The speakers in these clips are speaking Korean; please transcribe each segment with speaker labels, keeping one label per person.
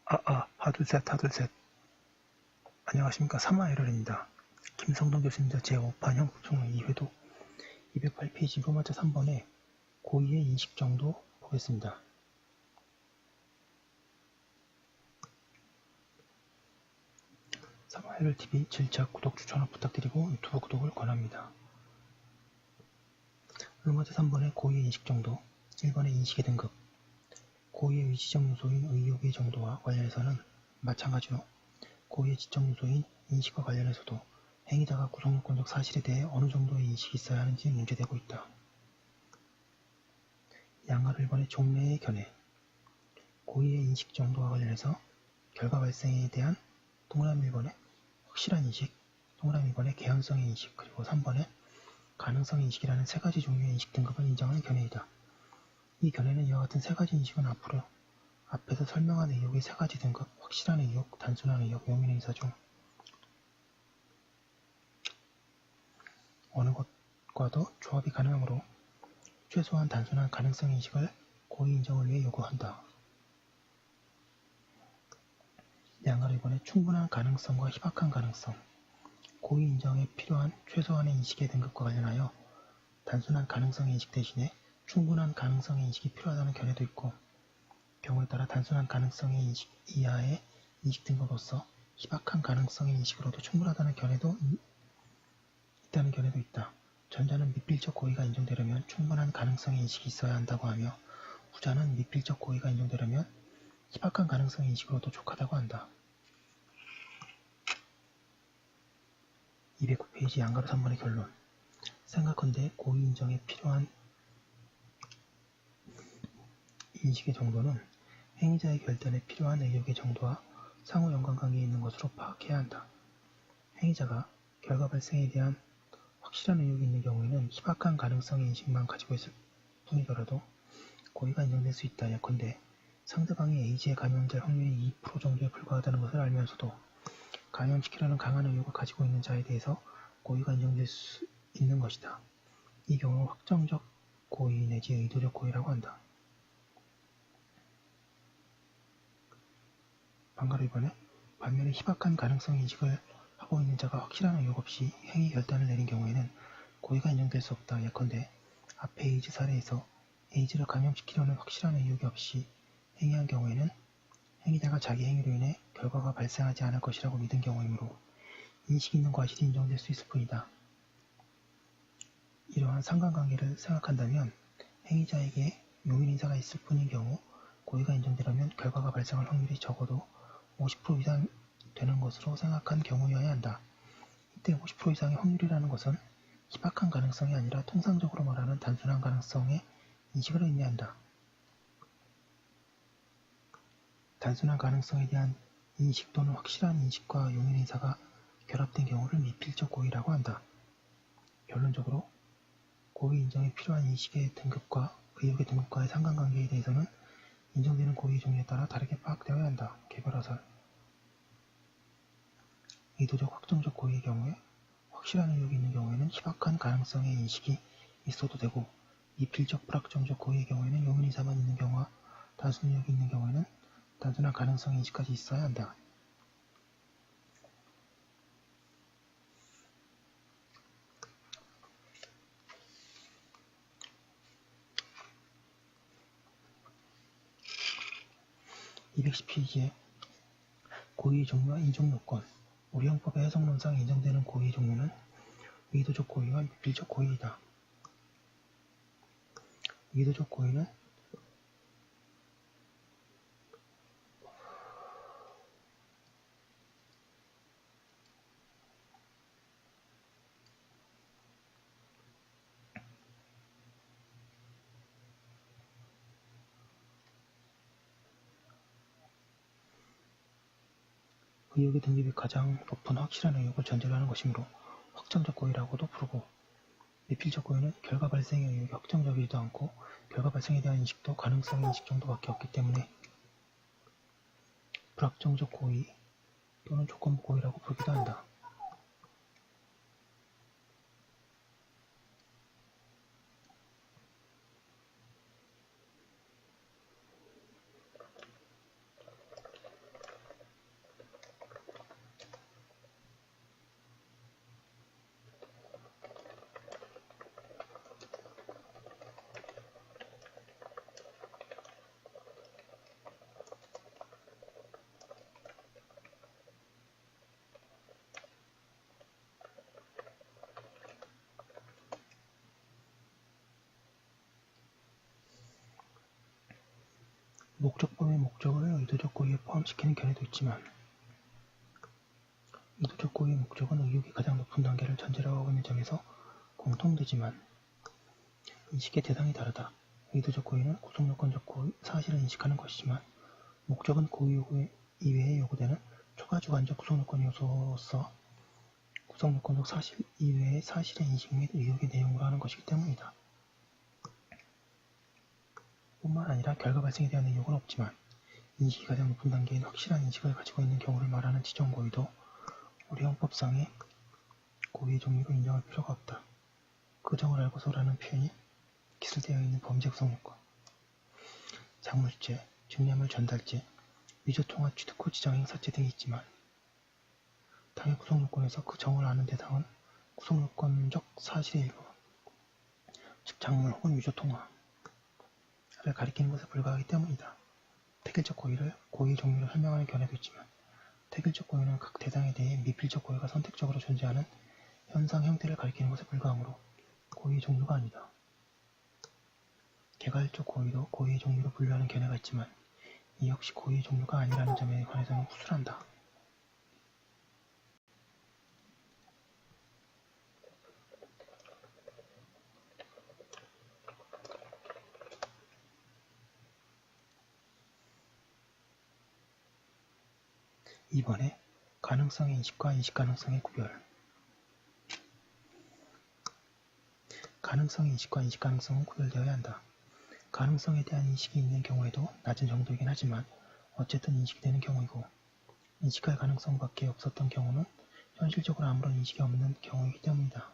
Speaker 1: 하둘셋 하둘셋. 안녕하십니까. 3화1월입니다. 김성동 교수입니다. 제5판 형국정론 2회독 208페이지 로마자 3번에 고의의 인식 정도 보겠습니다. 삼화일월TV 질차 구독 추천을 부탁드리고 유튜브 구독을 권합니다. 로마자 3번의 고의의 인식 정도 1번의 인식의 등급. 고의의 위치적 요소인 의욕의 정도와 관련해서는 마찬가지로 고의의 지적 요소인 인식과 관련해서도 행위자가 구성요건적 사실에 대해 어느 정도의 인식이 있어야 하는지 문제되고 있다. 양가 1번의 종래의 견해. 고의의 인식 정도와 관련해서 결과 발생에 대한 동그라미 1번의 확실한 인식, 동그라미 2번의 개연성의 인식, 그리고 3번의 가능성의 인식이라는 세 가지 종류의 인식 등급을 인정하는 견해이다. 이 견해는 이와 같은 세 가지 인식은 앞에서 설명한 의욕의 세 가지 등급, 확실한 의욕, 단순한 의욕, 용인의사 중 어느 것과도 조합이 가능하므로 최소한 단순한 가능성의 인식을 고의 인정을 위해 요구한다. 양가로 이번에 충분한 가능성과 희박한 가능성. 고의 인정에 필요한 최소한의 인식의 등급과 관련하여 단순한 가능성의 인식 대신에 충분한 가능성의 인식이 필요하다는 견해도 있고, 경우에 따라 단순한 가능성의 인식 이하의 인식 등급으로서 희박한 가능성의 인식으로도 충분하다는 견해도 있다는 견해도 있다. 전자는 미필적 고의가 인정되려면 충분한 가능성의 인식이 있어야 한다고 하며, 후자는 미필적 고의가 인정되려면 희박한 가능성의 인식으로도 족하다고 한다. 209페이지 양가로 3번의 결론. 생각컨대 고의 인정에 필요한 인식의 정도는 행위자의 결단에 필요한 의욕의 정도와 상호 연관관계에 있는 것으로 파악해야 한다. 행위자가 결과 발생에 대한 확실한 의욕이 있는 경우에는 희박한 가능성의 인식만 가지고 있을 뿐이더라도 고의가 인정될 수 있다. 예컨대 상대방이 에이즈에 감염될 확률이 2% 정도에 불과하다는 것을 알면서도 감염시키려는 강한 의욕을 가지고 있는 자에 대해서 고의가 인정될 수 있는 것이다. 이 경우 확정적 고의 내지 의도적 고의라고 한다. 반가로 이번에 반면에 희박한 가능성의 인식을 하고 있는 자가 확실한 의욕 없이 행위 결단을 내린 경우에는 고의가 인정될 수 없다. 예컨대 앞의 에이즈 사례에서 에이즈를 감염시키려는 확실한 의욕이 없이 행위한 경우에는 행위자가 자기 행위로 인해 결과가 발생하지 않을 것이라고 믿은 경우이므로 인식 있는 과실이 인정될 수 있을 뿐이다. 이러한 상관관계를 생각한다면 행위자에게 용인의사가 있을 뿐인 경우 고의가 인정되려면 결과가 발생할 확률이 적어도 50% 이상 되는 것으로 생각한 경우여야 한다. 이때 50% 이상의 확률이라는 것은 희박한 가능성이 아니라 통상적으로 말하는 단순한 가능성의 인식을 의미한다. 단순한 가능성에 대한 인식 또는 확실한 인식과 용인의사가 결합된 경우를 미필적 고의라고 한다. 결론적으로 고의 인정에 필요한 인식의 등급과 의욕의 등급과의 상관관계에 대해서는 인정되는 고의 종류에 따라 다르게 파악되어야 한다. 개별화설. 의도적 확정적 고의의 경우에 확실한 의욕이 있는 경우에는 희박한 가능성의 인식이 있어도 되고, 미필적 불확정적 고의의 경우에는 용인의사만 있는 경우와 단순 의욕이 있는 경우에는 단순한 가능성의 인식까지 있어야 한다. (210페이지에) 고의의 종류와 인정 요건. 우리 형법의 해석론상 인정되는 고의의 종류는 의도적 고의와 미필적 고의이다. 의도적 고의는 의욕의 등급이 가장 높은 확실한 의욕을 전제로 하는 것이므로 확정적 고의라고도 부르고, 미필적 고의는 결과 발생의 의욕이 확정적이지도 않고 결과 발생에 대한 인식도 가능성의 인식 정도밖에 없기 때문에 불확정적 고의 또는 조건부 고의라고 부르기도 한다. 목적범의 목적을 의도적 고의에 포함시키는 견해도 있지만 의도적 고의의 목적은 의욕이 가장 높은 단계를 전제로 하고 있는 점에서 공통되지만 인식의 대상이 다르다. 의도적 고의는 구속요건적 사실을 인식하는 것이지만 목적은 고의 요구 이외에 요구되는 초과 주관적 구속요건 요소로서 구속요건적 사실 이외의 사실의 인식 및 의욕의 내용으로 하는 것이기 때문이다. 뿐만 아니라 결과 발생에 대한 의욕은 없지만 인식이 가장 높은 단계인 확실한 인식을 가지고 있는 경우를 말하는 지정고의도 우리 헌법상의 고의의 종류로 인정할 필요가 없다. 그 점을 알고서라는 표현이 기술되어 있는 범죄 구속요건, 작물죄, 증례물 전달죄, 위조통화 취득 후 지정행사죄 등이 있지만 당해 구속요건에서 그 정을 아는 대상은 구속요건적 사실의 일부, 즉 작물 혹은 위조통화를 가리키는 것에 불과하기 때문이다. 택일적 고의를 고의의 종류로 설명하는 견해도 있지만 택일적 고의는 각 대상에 대해 미필적 고의가 선택적으로 존재하는 현상 형태를 가리키는 것에 불과하므로 고의의 종류가 아니다. 개괄적 고의도 고의의 종류로 분류하는 견해가 있지만 이 역시 고의의 종류가 아니라는 점에 관해서는 후술한다. 이번에 가능성의 인식과 인식 가능성의 구별. 가능성의 인식과 인식 가능성은 구별되어야 한다. 가능성에 대한 인식이 있는 경우에도 낮은 정도이긴 하지만 어쨌든 인식이 되는 경우이고 인식할 가능성밖에 없었던 경우는 현실적으로 아무런 인식이 없는 경우이기 때문이다.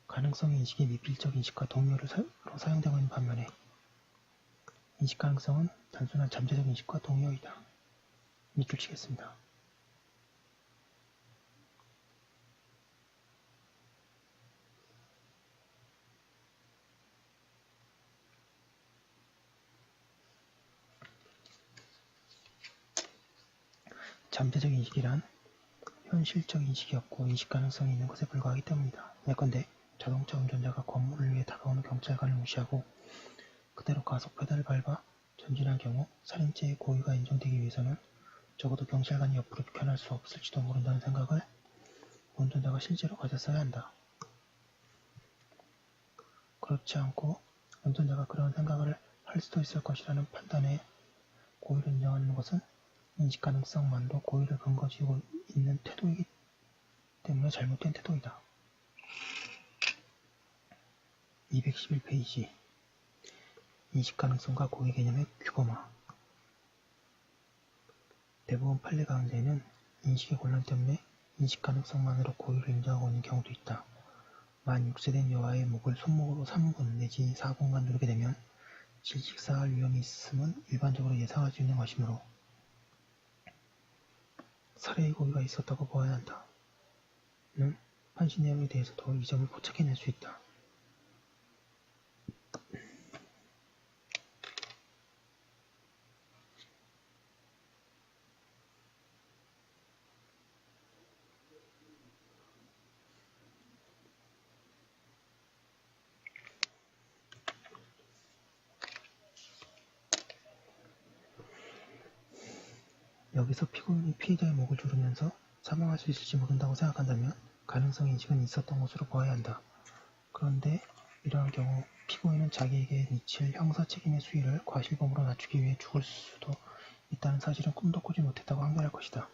Speaker 1: 가능성의 인식이 미필적 인식과 동료로 사용되고 있는 반면에 인식 가능성은 단순한 잠재적 인식과 동료이다. 밑줄 치겠습니다. 잠재적 인식이란 현실적 인식이 없고 인식 가능성이 있는 것에 불과하기 때문이다. 예컨대 자동차 운전자가 건물을 위해 다가오는 경찰관을 무시하고 그대로 가속 페달을 밟아 전진한 경우 살인죄의 고의가 인정되기 위해서는 적어도 경찰관이 옆으로 비켜날 수 없을지도 모른다는 생각을 운전자가 실제로 가졌어야 한다. 그렇지 않고 운전자가 그런 생각을 할 수도 있을 것이라는 판단에 고의를 인정하는 것은 인식 가능성만으로 고의를 근거지고 있는 태도이기 때문에 잘못된 태도이다. 211페이지 인식 가능성과 고의 개념의 규범화. 대부분 판례 가운데에는 인식의 곤란 때문에 인식 가능성만으로 고의를 인정하고 있는 경우도 있다. 만 6세 된 여아의 목을 손목으로 3분 내지 4분간 누르게 되면 질식사할 위험이 있음은 일반적으로 예상할 수 있는 것이므로 살해의 고의가 있었다고 보아야 한다. 는 판시 내용에 대해서도 이 점을 포착해낼 수 있다. 여기서 피고인이 피해자의 목을 조르면서 사망할 수 있을지 모른다고 생각한다면 가능성의 인식은 있었던 것으로 보아야 한다. 그런데 이러한 경우 피고인은 자기에게 미칠 형사책임의 수위를 과실범으로 낮추기 위해 죽을 수도 있다는 사실은 꿈도 꾸지 못했다고 항변할 것이다.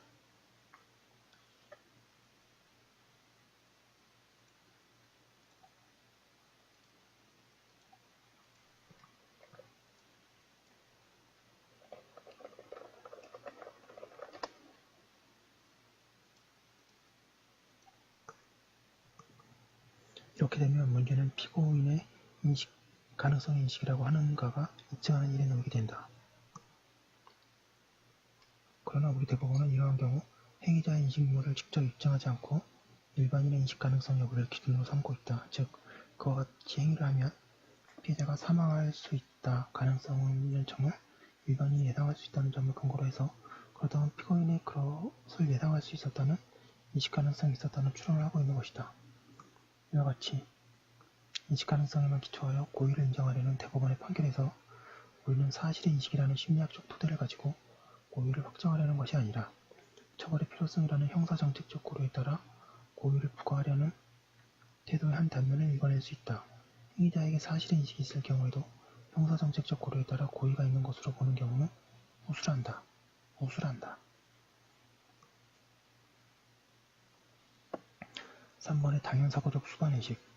Speaker 1: 이렇게 되면 문제는 피고인의 가능성의 인식이라고 하는가가 입증하는 일에 놓이게 된다. 그러나 우리 대법원은 이러한 경우 행위자의 인식 유무를 직접 입증하지 않고 일반인의 인식 가능성 여부를 기준으로 삼고 있다. 즉, 그와 같이 행위를 하면 피해자가 사망할 수 있다 가능성 있는 점을 일반인이 예상할 수 있다는 점을 근거로 해서 그렇다면 피고인이 그것을 예상할 수 있었다는 인식 가능성이 있었다는 추론을 하고 있는 것이다. 이와 같이 인식 가능성에만 기초하여 고의를 인정하려는 대법원의 판결에서 우리는 사실의 인식이라는 심리학적 토대를 가지고 고의를 확정하려는 것이 아니라 처벌의 필요성이라는 형사정책적 고려에 따라 고의를 부과하려는 태도의 한 단면을 읽어낼 수 있다. 행위자에게 사실의 인식이 있을 경우에도 형사정책적 고려에 따라 고의가 있는 것으로 보는 경우는 우술한다. 3번의 당연사고적 수반의식.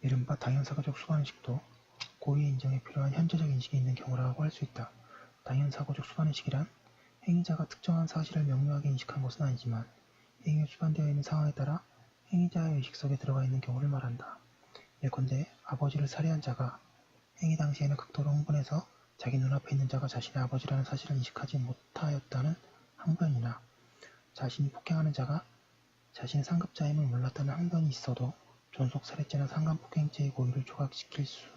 Speaker 1: 이른바 당연사고적 수반의식도 고의 인정에 필요한 현재적 인식이 있는 경우라고 할 수 있다. 당연사고적 수반의식이란 행위자가 특정한 사실을 명료하게 인식한 것은 아니지만 행위에 수반되어 있는 상황에 따라 행위자의 의식 속에 들어가 있는 경우를 말한다. 예컨대 아버지를 살해한 자가 행위 당시에는 극도로 흥분해서 자기 눈앞에 있는 자가 자신의 아버지라는 사실을 인식하지 못하였다는 항변이나 자신이 폭행하는 자가 자신의 상급자임을 몰랐다는 항변이 있어도 존속살해죄나 상간폭행죄의 고의를 조각시킬 수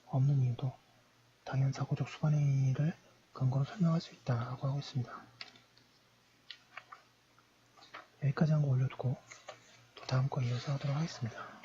Speaker 1: 없는 이유도 당연사고적 수반행위를 근거로 설명할 수 있다고 하고 있습니다. 여기까지 한 거 올려두고 또 다음 거 이어서 하도록 하겠습니다.